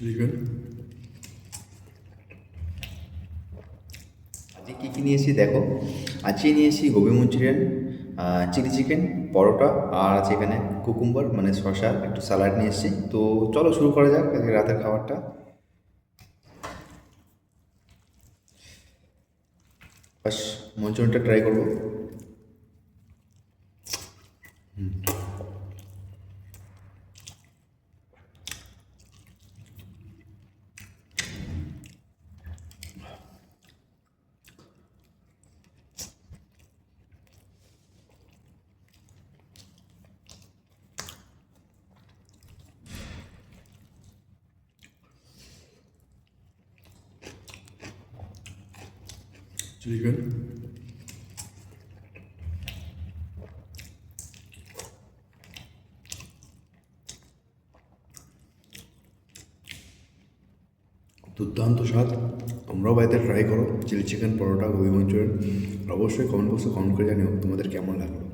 Chicken. আজকে কী কী নিয়েছি দেখো। আজকে নিয়েছি গোবি মঞ্চুরিয়ান, চিলি চিকেন, পরোটা, আর আছে এখানে কুকুম্বার মানে শসা, একটু স্যালাড নিয়ে এসেছি। তো চলো শুরু করা যাক আজকে রাতের খাবারটা। বাস মঞ্চুরিয়ানটা ট্রাই করবো। চিকেন দুর্দান্ত স্বাদ। তোমরাও বাড়িতে ট্রাই করো চিলি চিকেন, পরোটা, গোবি মঞ্চুরিয়ান। অবশ্যই কমেন্ট বক্সে কমেন্ট করে জানিও তোমাদের কেমন লাগলো।